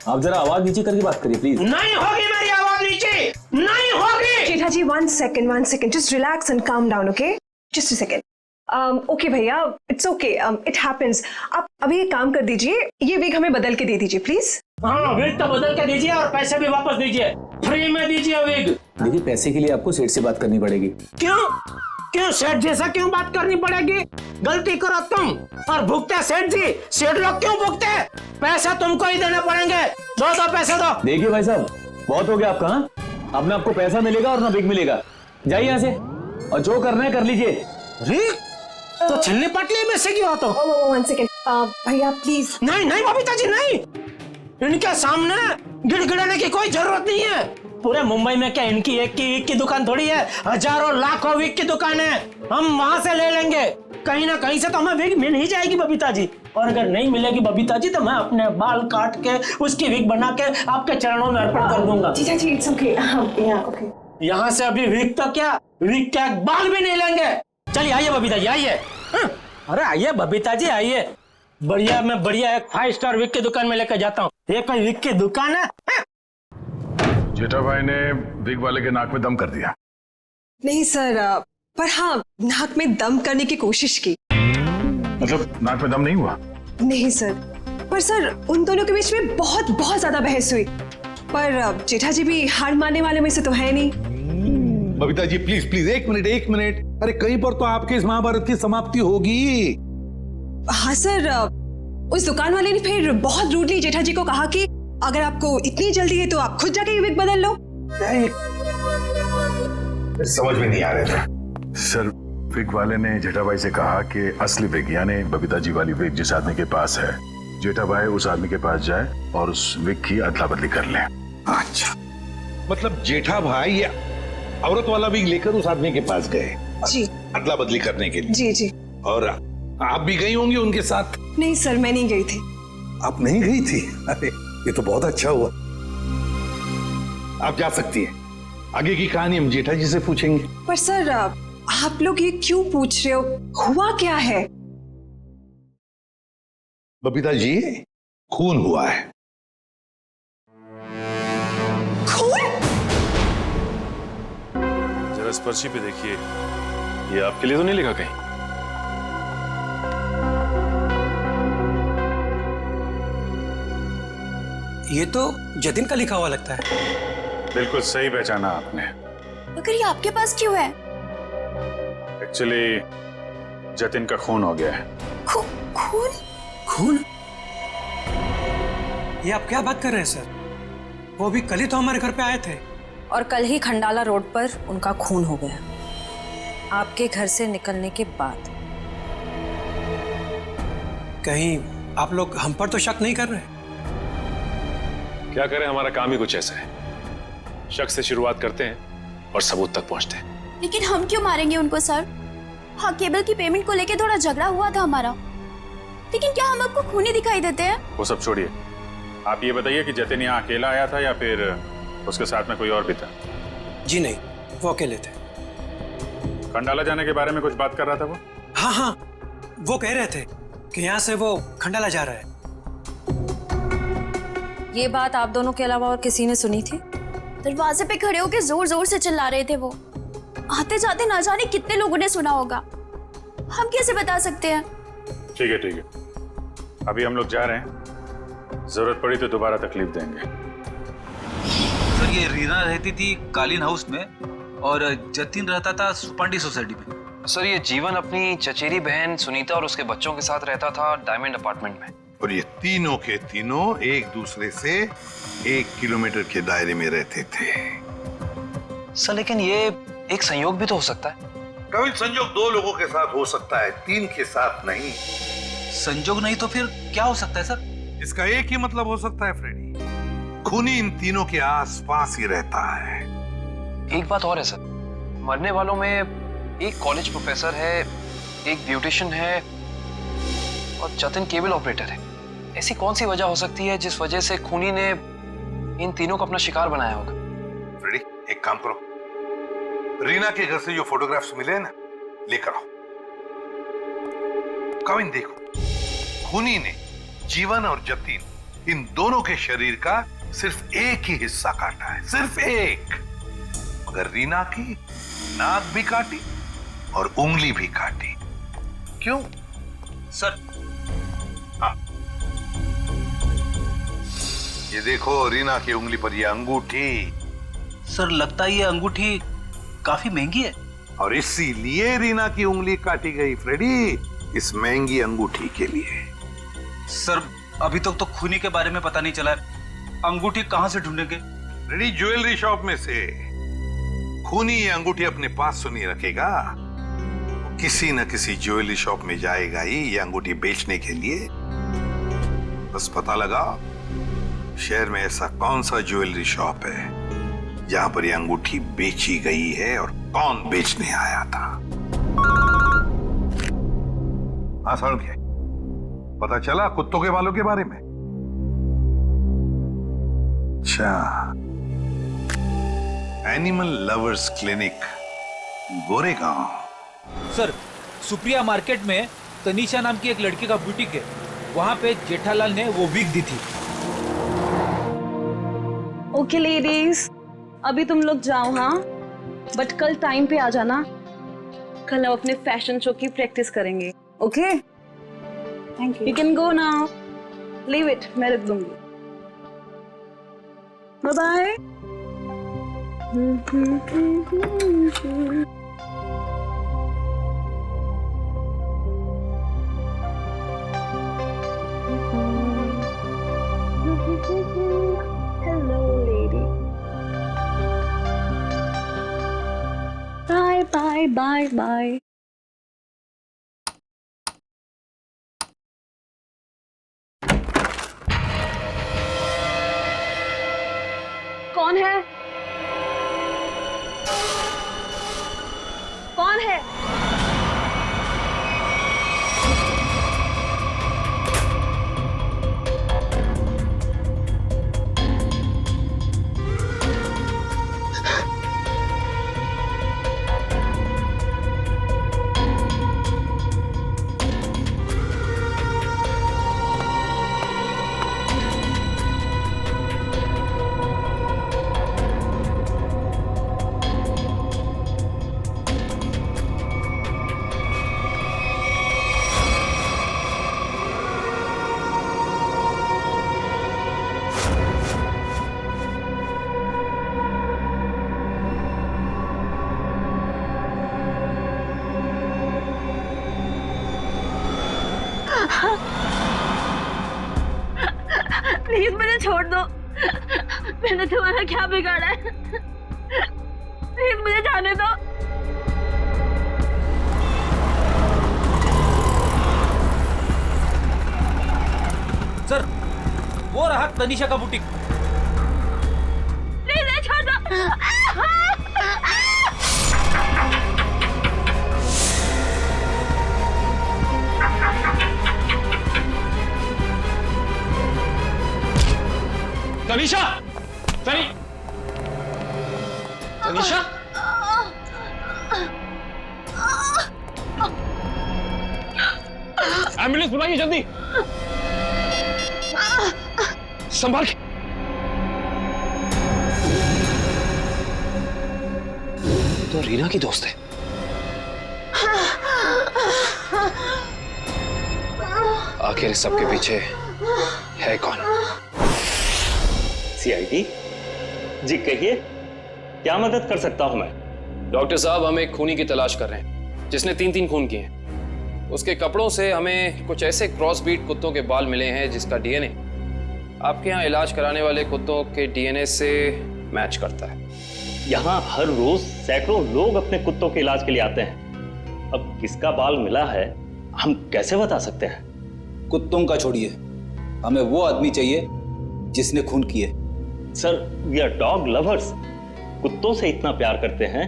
Speaker 13: आप जरा आवाज नीचे करके बात करिए प्लीज।
Speaker 15: नहीं होगी मेरी आवाज नीचे, नहीं होगी।
Speaker 1: जेठा जी, one second, just relax and calm down, okay? Just a second. Okay भैया, इट्स ओके, इट हैपेंस। आप अभी एक काम कर दीजिए, ये विग हमें बदल के दे दीजिए प्लीज।
Speaker 15: हाँ, विग तो बदल के दीजिए और पैसे भी वापस दीजिए, फ्री में दीजिए विग।
Speaker 13: देखिए, पैसे के लिए आपको सेठ से बात करनी पड़ेगी।
Speaker 15: क्यों क्यों सेठ जैसा क्यों बात करनी पड़ेगी? गलती करो तुम और भुगते सेठ जी। सेठ लोग क्यों भुगते? पैसा तुमको ही देने पड़ेंगे। दो पैसे दो।
Speaker 13: देखिए भाई साहब, बहुत हो गया आपका। हाँ, अब ना आपको पैसा मिलेगा और ना विग मिलेगा। जाइए यहाँ से और जो करना है कर लीजिए।
Speaker 15: तो छिलने पटली में से क्यों आता?
Speaker 1: वन सेकेंड भैया प्लीज।
Speaker 15: नहीं बबीता जी, नहीं, इनके सामने गिड़गिड़ाने की कोई जरूरत नहीं है। पूरे मुंबई में क्या इनकी एक की विग की दुकान थोड़ी है, हजारों लाखों विग की दुकान है। हम वहां से ले लेंगे, कहीं ना कहीं से तो हमें विग मिल ही जाएगी बबीता जी। और अगर नहीं मिलेगी बबीता जी तो मैं अपने बाल काट के उसकी विग बना के आपके चरणों में अर्पण कर दूंगा।
Speaker 1: जीजा जी, इट्स ओके। ओके,
Speaker 15: यहाँ से अभी विग तो क्या, विग क्या बाल भी नहीं लेंगे। चलिए आइए बबीता जी, आइए। अरे आइए बबीता जी, आइए। बढ़िया, मैं बढ़िया एक 5 स्टार विग की दुकान में लेकर जाता हूँ। ये कोई विग की दुकान है?
Speaker 2: जेठा भाई ने विग वाले के नाक में दम कर दिया।
Speaker 1: नहीं सर, पर हाँ, नाक में दम करने की कोशिश की।
Speaker 2: मतलब नाक में दम नहीं हुआ?
Speaker 1: नहीं सर, पर सर उन दोनों के बीच में बहुत बहुत ज्यादा बहस हुई। पर जेठा जी भी हार मानने वाले में से तो है नहीं।
Speaker 7: बबीता जी प्लीज प्लीज, एक मिनट। अरे कहीं पर तो आपके इस महाभारत की समाप्ति होगी।
Speaker 1: हाँ सर, उस दुकान वाले ने फिर बहुत रूडली जेठा जी को कहा कि अगर आपको इतनी जल्दी है तो आप खुद जाके विग बदल लो।
Speaker 7: समझ में नहीं आ रहा था
Speaker 2: सर। विग वाले ने जेठा भाई से कहा कि असली विग यानी बबीता जी वाली विग जिस आदमी के पास है, जेठा भाई उस आदमी के पास जाए और उस विग की अदला बदली कर ले।
Speaker 7: अच्छा, मतलब जेठा भाई ये औरत वाला विग लेकर उस आदमी के पास गए
Speaker 1: जी,
Speaker 7: अदला बदली करने के लिए।
Speaker 1: जी जी।
Speaker 7: और आप भी गई होंगी उनके साथ?
Speaker 1: नहीं सर, मैं नहीं गई थी।
Speaker 7: आप नहीं गई थी? अरे ये तो बहुत अच्छा हुआ। आप जा सकती हैं, आगे की कहानी हम जेठा जी से पूछेंगे।
Speaker 1: पर सर, आप लोग ये क्यों पूछ रहे हो? हुआ क्या है?
Speaker 7: बबीता जी, खून हुआ है।
Speaker 1: खून?
Speaker 4: जरा इस पर्ची पे देखिए, ये आपके लिए तो नहीं लिखा कहीं?
Speaker 6: ये तो जतिन का लिखा हुआ लगता है।
Speaker 2: बिल्कुल सही पहचाना आपने।
Speaker 11: मगर ये आपके पास क्यों है?
Speaker 2: एक्चुअली जतिन का खून हो गया है।
Speaker 11: खून?
Speaker 6: खून? ये आप क्या बात कर रहे हैं सर? वो भी कल ही तो हमारे घर पे आए थे।
Speaker 12: और कल ही खंडाला रोड पर उनका खून हो गया, आपके घर से निकलने के बाद।
Speaker 6: कहीं आप लोग हम पर तो शक नहीं कर रहे?
Speaker 4: क्या करें, हमारा काम ही कुछ ऐसा है। शक से शुरुआत करते हैं और सबूत तक पहुंचते हैं।
Speaker 11: लेकिन हम क्यों मारेंगे उनको सर? हाँ, केबल की पेमेंट को लेके थोड़ा झगड़ा हुआ था हमारा, लेकिन क्या हम आपको खूनी दिखाई देते हैं?
Speaker 2: वो सब छोड़िए, आप ये बताइए कि जतिन यहाँ अकेला आया था या फिर उसके साथ में कोई और भी था?
Speaker 6: जी नहीं, वो अकेले थे।
Speaker 2: खंडाला जाने के बारे में कुछ बात कर रहा था वो?
Speaker 6: हाँ, वो कह रहे थे कि यहाँ से वो खंडाला जा रहा है।
Speaker 12: ये बात आप दोनों के अलावा और किसी ने सुनी थी?
Speaker 11: दरवाजे पे खड़े होकर जोर जोर से चिल्ला रहे थे वो। आते जाते ना जाने कितने लोगों ने सुना होगा, हम कैसे बता सकते हैं?
Speaker 2: ठीक है, अभी हम लोग जा रहे हैं, जरूरत पड़ी तो दोबारा तकलीफ देंगे।
Speaker 8: सर, ये रीना रहती थी कालीन हाउस में और जतिन रहता था सुपांडी सोसाइटी में।
Speaker 4: सर, ये जीवन अपनी चचेरी बहन सुनीता और उसके बच्चों के साथ रहता था डायमंड अपार्टमेंट में।
Speaker 7: और ये तीनों के तीनों एक दूसरे से 1 किलोमीटर के दायरे में रहते थे।
Speaker 4: सर, लेकिन ये एक संयोग भी तो हो सकता है।
Speaker 7: कभी संयोग 2 लोगों के साथ हो सकता है, 3 के साथ नहीं।
Speaker 8: संयोग नहीं तो फिर क्या हो सकता है सर?
Speaker 7: इसका एक ही मतलब हो सकता है फ्रेडी, खूनी इन तीनों के आसपास ही रहता है।
Speaker 4: एक बात और है सर, मरने वालों में एक कॉलेज प्रोफेसर है, एक ब्यूटिशियन है और जतिन केबल ऑपरेटर है। ऐसी कौन सी वजह हो सकती है जिस वजह से खूनी ने इन तीनों को अपना शिकार बनाया होगा?
Speaker 7: फ्रेडी, एक काम करो, रीना के घर से जो फोटोग्राफ्स मिले हैं ना, लेकर आओ। कविन देखो, खूनी ने जीवन और जतिन इन दोनों के शरीर का सिर्फ एक ही हिस्सा काटा है, सिर्फ एक। मगर रीना की नाक भी काटी और उंगली भी काटी। क्यों
Speaker 8: सर?
Speaker 7: हाँ, ये देखो रीना की उंगली पर ये अंगूठी।
Speaker 8: सर लगता है ये अंगूठी काफी महंगी है।
Speaker 7: और इसीलिए रीना की उंगली काटी गई फ्रेडी, इस महंगी अंगूठी के लिए।
Speaker 8: सर अभी तक तो खूनी के बारे में पता नहीं चला है, अंगूठी कहां से ढूंढेंगे?
Speaker 7: फ्रेडी, ज्वेलरी शॉप में से। खूनी ये अंगूठी अपने पास तो नहीं रखेगा, किसी न किसी ज्वेलरी शॉप में जाएगा ही ये अंगूठी बेचने के लिए। बस पता लगा शहर में ऐसा कौन सा ज्वेलरी शॉप है जहां पर ये अंगूठी बेची गई है और कौन बेचने आया था। हाँ सर, क्या पता चला कुत्तों के बालों के बारे में? अच्छा, animal lovers clinic, Goregaon.
Speaker 8: Sir Supriya market में तनीषा नाम की एक लड़की का बुटीक है, वहां पे जेठालाल ने वो विग दी थी।
Speaker 5: ओके लेडीज, अभी तुम लोग जाओ, हाँ, बट कल टाइम पे आ जाना। कल हम अपने फैशन शो की प्रैक्टिस करेंगे। Okay, thank you. You can go now, leave it, मैं रख दूंगी। Bye bye. Hello lady, bye bye bye bye. कौन है? कौन है? प्लीज मुझे छोड़ दो, मैंने तुम्हारा क्या बिगाड़ा है? प्लीज मुझे जाने दो।
Speaker 8: सर वो रहा तनीषा का बुटीक।
Speaker 5: प्लीज छोड़ दो।
Speaker 13: तनीषा, तनीषा, एम्बुलेंस बुलाइए जल्दी, संभाल के। तो रीना की दोस्त है।
Speaker 4: आखिर इस सब के पीछे है कौन?
Speaker 13: सीआईडी जी, कहिए क्या मदद कर सकता हूं मैं?
Speaker 4: डॉक्टर साहब, हम एक खूनी की तलाश कर रहे हैं जिसने 3 खून किए हैं। उसके कपड़ों से हमें कुछ ऐसे क्रॉस बीट कुत्तों के बाल मिले हैं जिसका डीएनए आपके यहाँ इलाज कराने वाले कुत्तों के डीएनए से मैच करता है।
Speaker 13: यहाँ हर रोज सैकड़ों लोग अपने कुत्तों के इलाज के लिए आते हैं। अब किसका बाल मिला है हम कैसे बता सकते हैं?
Speaker 8: कुत्तों का छोड़िए, हमें वो आदमी चाहिए जिसने खून किए।
Speaker 16: Sir we are dog lovers. कुत्तों से इतना प्यार करते हैं,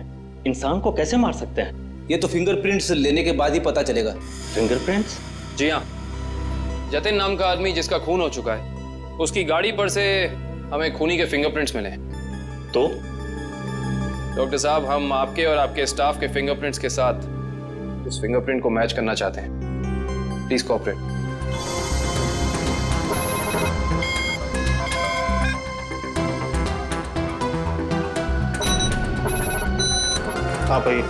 Speaker 16: इंसान को कैसे मार सकते हैं?
Speaker 8: ये तो फिंगरप्रिंट्स लेने के बाद ही पता चलेगा।
Speaker 16: फिंगरप्रिंट्स?
Speaker 4: जी हाँ, जतिन नाम का आदमी जिसका खून हो चुका है, उसकी गाड़ी पर से हमें खूनी के फिंगरप्रिंट्स मिले हैं।
Speaker 16: तो
Speaker 4: डॉक्टर साहब, हम आपके और आपके स्टाफ के फिंगरप्रिंट्स के साथ उस फिंगरप्रिंट को मैच करना चाहते हैं। Please cooperate.
Speaker 6: हाँ भाई।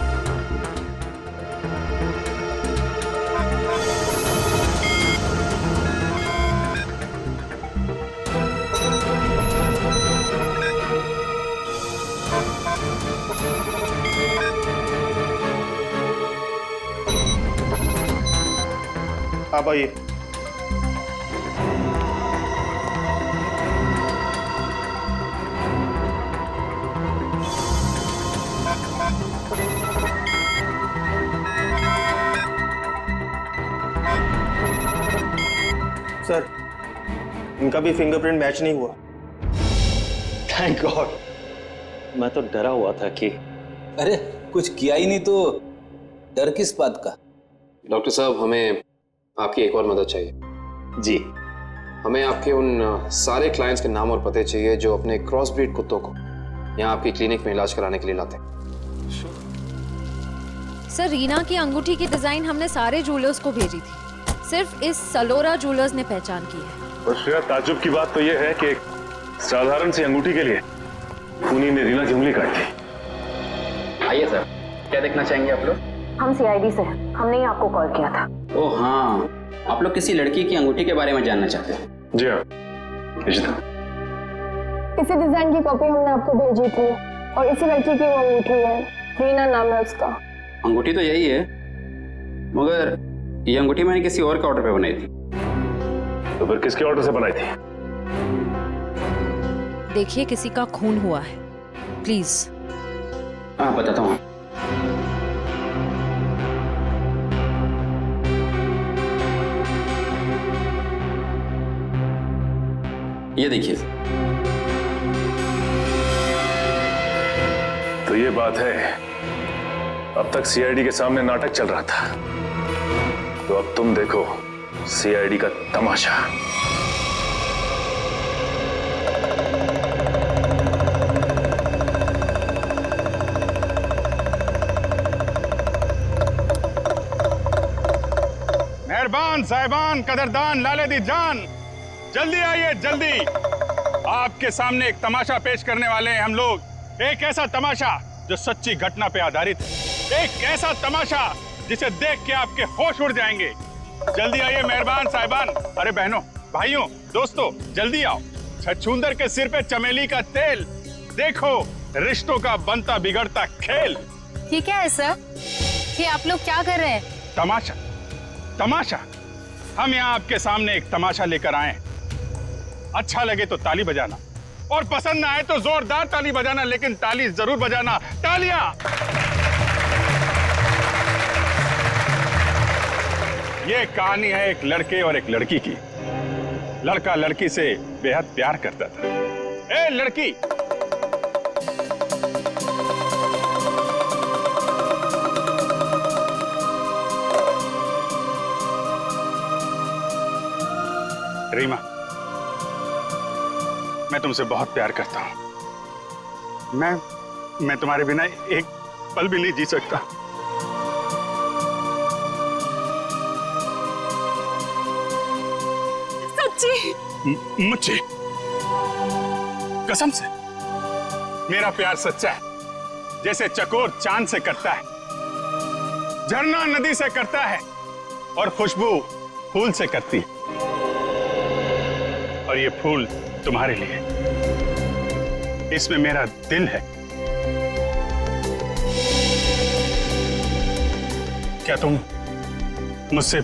Speaker 6: हाँ भाई। सर, इनका भी फिंगरप्रिंट मैच नहीं हुआ।
Speaker 16: Thank God. मैं तो डरा हुआ था कि
Speaker 8: अरे कुछ किया ही नहीं तो डर किस बात का?
Speaker 4: डॉक्टर साहब, हमें आपकी एक और मदद चाहिए।
Speaker 16: जी।
Speaker 4: हमें आपके उन सारे क्लाइंट्स के नाम और पते चाहिए जो अपने क्रॉस ब्रीड कुत्तों को यहाँ आपकी क्लिनिक में इलाज कराने के लिए लाते हैं।
Speaker 12: सर, रीना की अंगूठी की डिजाइन हमने सारे जूलर्स को भेजी थी, सिर्फ इस सलोरा जूलर्स ने पहचान की है।
Speaker 17: और श्रेया, ताज्जुब की बात तो यह है कि एक साधारण सी अंगूठी के लिए खूनी ने रीना की उंगली काट दी।
Speaker 18: आइए सर, क्या देखना चाहेंगे आप लोग?
Speaker 19: हम सीआईडी से, हमने ही आपको कॉल किया था।
Speaker 18: ओह हाँ, आप लोग किसी लड़की की अंगूठी के बारे में जानना चाहते हैं?
Speaker 17: जी हाँ।
Speaker 19: इसी डिजाइन की कॉपी हमने आपको भेजी थी और इसी लड़की की वो अंगूठी है, रीना नाम है उसका।
Speaker 18: अंगूठी तो यही है, मगर ये अंगूठी मैंने किसी और के ऑर्डर पे बनाई थी।
Speaker 17: तो फिर किसके ऑर्डर से बनाई थी?
Speaker 12: देखिए, किसी का खून हुआ है, प्लीज।
Speaker 18: हाँ बताता हूँ। ये देखिए।
Speaker 17: तो ये बात है, अब तक सीआईडी के सामने नाटक चल रहा था, तो अब तुम देखो सीआईडी का तमाशा।
Speaker 2: मेहरबान साहिबान, कदरदान, लाले दी जान, जल्दी आइए जल्दी। आपके सामने एक तमाशा पेश करने वाले हैं हम लोग। एक ऐसा तमाशा जो सच्ची घटना पे आधारित है, एक ऐसा तमाशा जिसे देख के आपके होश उड़ जाएंगे। जल्दी आइए मेहरबान साहिबान। अरे बहनों, भाइयों, दोस्तों, जल्दी आओ। छछूंदर के सिर पे चमेली का तेल, देखो रिश्तों का बनता बिगड़ता खेल।
Speaker 11: ये क्या है सर? ये आप लोग क्या कर रहे हैं?
Speaker 2: तमाशा, तमाशा। हम यहाँ आपके सामने एक तमाशा लेकर आए हैं। अच्छा लगे तो ताली बजाना, और पसंद ना आए तो जोरदार ताली बजाना, लेकिन ताली जरूर बजाना। तालियां। ये कहानी है एक लड़के और एक लड़की की। लड़का लड़की से बेहद प्यार करता था। ए लड़की, रीमा, मैं तुमसे बहुत प्यार करता हूं। मैं तुम्हारे बिना एक पल भी नहीं जी सकता।
Speaker 11: सच्ची?
Speaker 2: मुझे कसम से मेरा प्यार सच्चा है, जैसे चकोर चांद से करता है, झरना नदी से करता है, और खुशबू फूल से करती है। और ये फूल तुम्हारे लिए, इसमें मेरा दिल है। क्या तुम मुझसे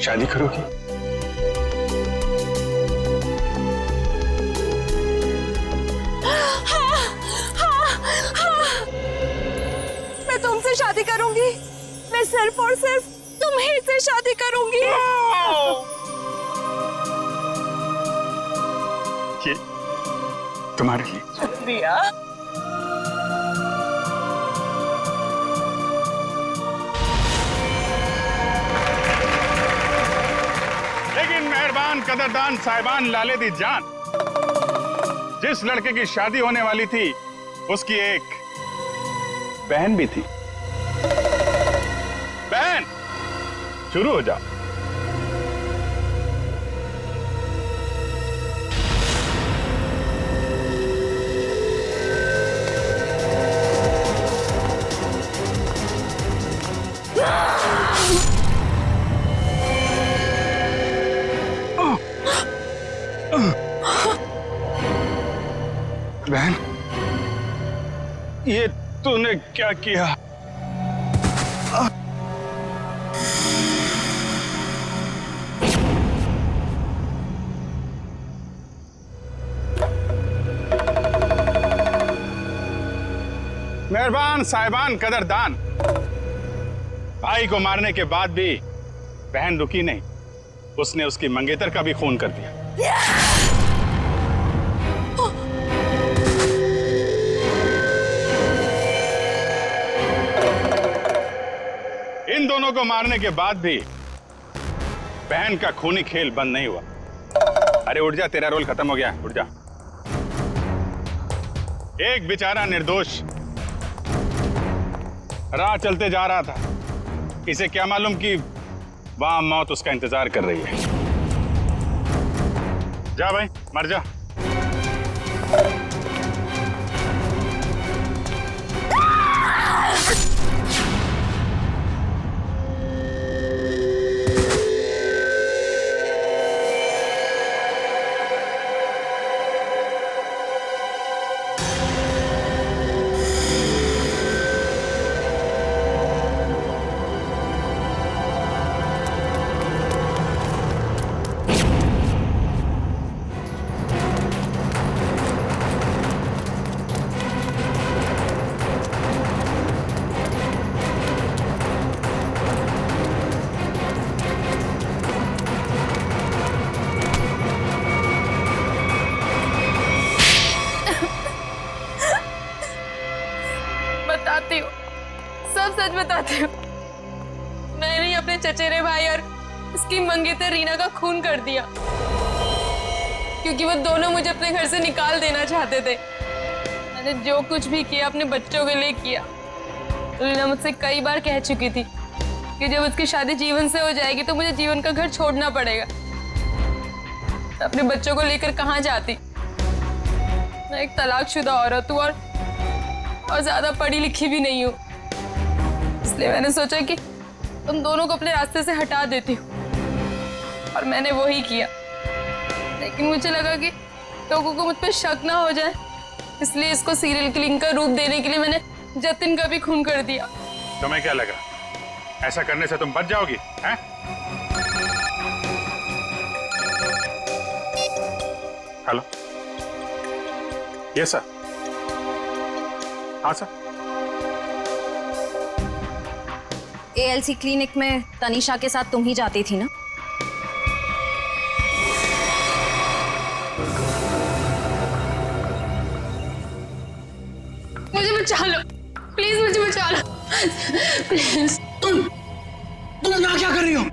Speaker 2: शादी करोगी?
Speaker 11: मैं तुमसे शादी करूंगी। मैं सिर्फ और सिर्फ तुम्हीं से शादी करूंगी।
Speaker 3: तुम्हारे लिए।
Speaker 9: शुक्रिया।
Speaker 2: लेकिन मेहरबान कदरदान साहिबान लाले दी जान, जिस लड़के की शादी होने वाली थी उसकी एक बहन भी थी। बहन, शुरू हो जाओ।
Speaker 3: बहन,
Speaker 2: ये तूने क्या किया? मेहरबान साहिबान कदरदान, भाई को मारने के बाद भी बहन रुकी नहीं, उसने उसकी मंगेतर का भी खून कर दिया। इन दोनों को मारने के बाद भी बहन का खूनी खेल बंद नहीं हुआ। अरे उठ जा, तेरा रोल खत्म हो गया, उठ जा। एक बेचारा निर्दोष राह चलते जा रहा था, इसे क्या मालूम कि वहां मौत उसका इंतजार कर रही है। जा भाई, मर जा।
Speaker 11: बताती हूँ, सब सच बताती हूँ। मैंने ही अपने चचेरे भाई और उसकी मंगेतर रीना का खून कर दिया, क्योंकि वो दोनों मुझे अपने घर से निकाल देना चाहते थे। मैंने जो कुछ भी किया अपने बच्चों के लिए किया। रीना मुझसे कई बार कह चुकी थी कि जब उसकी शादी जीवन से हो जाएगी तो मुझे जीवन का घर छोड़ना पड़ेगा। अपने बच्चों को लेकर कहाँ जाती? मैं एक तलाकशुदा औरत हूँ और ज्यादा पढ़ी लिखी भी नहीं हूँ, इसलिए मैंने सोचा कि तुम दोनों को अपने रास्ते से हटा देती हूँ, और मैंने वही किया। लेकिन मुझे लगा कि लोगों को मुझ पर शक ना हो जाए, इसलिए इसको सीरियल किलिंग का रूप देने के लिए मैंने जतिन का भी खून कर दिया।
Speaker 2: तुम्हें क्या लगा ऐसा करने से तुम बच जाओगी, हैं? Hello, yes sir. हाँ सर।
Speaker 12: ALC क्लिनिक में तनीषा के साथ तुम ही जाती थी ना?
Speaker 11: मुझे बचा लो प्लीज, मुझे बचा लो प्लीज।
Speaker 3: तुम यहाँ क्या कर रही हो?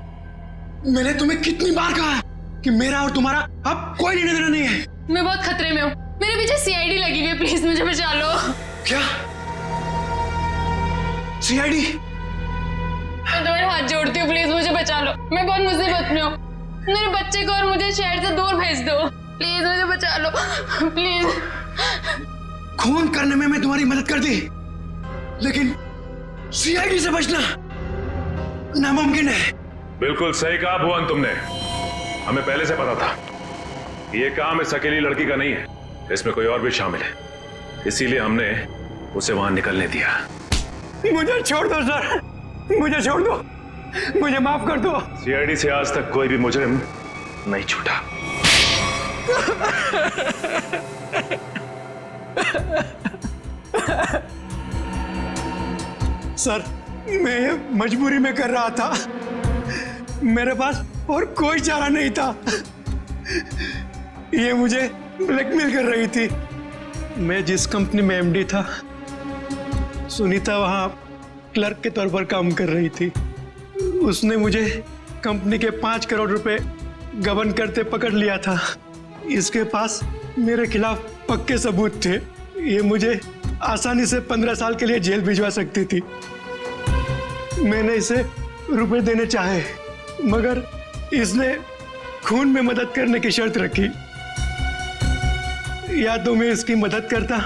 Speaker 3: मैंने तुम्हें कितनी बार कहा है कि मेरा और तुम्हारा अब कोई लेना देना नहीं है।
Speaker 11: मैं बहुत खतरे में हूँ, मेरे पीछे CID लगी हुई है, प्लीज मुझे बचा लो।
Speaker 3: क्या CID?
Speaker 11: मैं तुम्हारे हाथ जोड़ती हूँ, प्लीज मुझे बचा लो। मैं बहुत मुसीबत में हूँ, मेरे बच्चे को और मुझे शहर से दूर भेज दो, प्लीज मुझे बचा लो प्लीज।
Speaker 3: खून करने में मैं तुम्हारी मदद कर दी, लेकिन CID से बचना नामुमकिन है।
Speaker 17: बिल्कुल सही कहा भुवन तुमने। हमें पहले से पता था ये काम इस अकेली लड़की का नहीं है, इसमें कोई और भी शामिल है, इसीलिए हमने उसे वहां निकलने दिया।
Speaker 3: मुझे छोड़ दो सर, मुझे छोड़ दो, मुझे माफ कर दो।
Speaker 17: CID से आज तक कोई भी मुजरिम नहीं छूटा।
Speaker 3: सर, मैं मजबूरी में कर रहा था, मेरे पास और कोई चारा नहीं था। ये मुझे ब्लैकमेल कर रही थी,
Speaker 13: मैं जिस कंपनी में एमडी था, सुनीता वहाँ क्लर्क के तौर पर काम कर रही थी। उसने मुझे कंपनी के 5 करोड़ रुपए गबन करते पकड़ लिया था। इसके पास मेरे खिलाफ पक्के सबूत थे। ये मुझे आसानी से 15 साल के लिए जेल भिजवा सकती थी। मैंने इसे रुपए देने चाहे, मगर इसने खून में मदद करने की शर्त रखी। या तो मैं इसकी मदद करता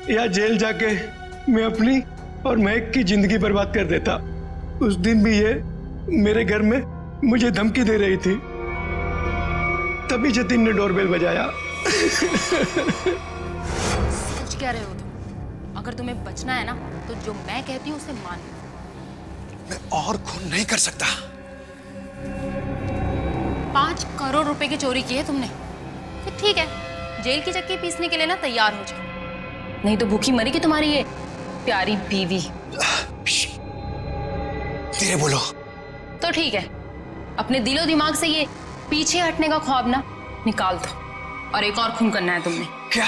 Speaker 13: या जेल जाके मैं अपनी और महक की जिंदगी बर्बाद कर देता। उस दिन भी ये मेरे घर में मुझे धमकी दे रही थी। तभी जतिन ने डोरबेल बजाया।
Speaker 20: सच कह रहे हो तुम। अगर तुम्हें बचना है ना तो जो मैं कहती हूँ उसे मान लो।
Speaker 6: मैं और खून नहीं कर सकता।
Speaker 20: 5 करोड़ रुपए की चोरी की है तुमने, तो ठीक है, जेल की चक्की पीसने के लिए ना तैयार हो जाओ, नहीं तो भूखी मरेगी तुम्हारी ये प्यारी बीवी।
Speaker 6: धीरे बोलो।
Speaker 20: तो ठीक है, अपने दिलो दिमाग से ये पीछे हटने का ख्वाब ना निकाल दो, और एक और खून करना है तुमने।
Speaker 13: क्या?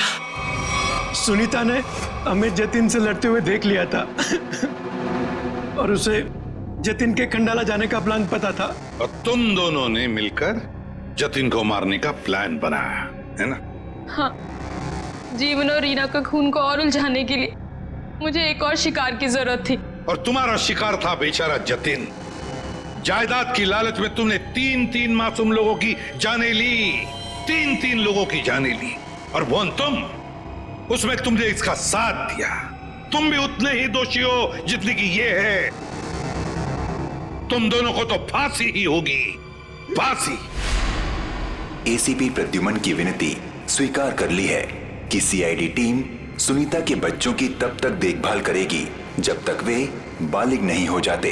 Speaker 13: सुनीता ने हमें जतिन से लड़ते हुए देख लिया था और उसे जतिन के खंडाला जाने का प्लान पता था।
Speaker 7: और तुम दोनों ने मिलकर जतिन को मारने का प्लान बनाया है ना?
Speaker 5: हाँ, जीवन और रीना का खून को और उलझाने के लिए मुझे एक और शिकार की जरूरत थी।
Speaker 7: और तुम्हारा शिकार था बेचारा जतिन। जायदाद की लालच में तुमने 3 मासूम लोगों की जानें ली, 3 लोगों की जानें ली। और वो तुम, उसमें तुमने इसका साथ दिया। तुम भी उतने ही दोषी हो जितनी की ये है। तुम दोनों को तो फांसी ही होगी, फांसी।
Speaker 21: एसीपी प्रद्युमन की विनती स्वीकार कर ली है कि सीआईडी टीम सुनीता के बच्चों की तब तक देखभाल करेगी जब तक वे बालिग नहीं हो जाते।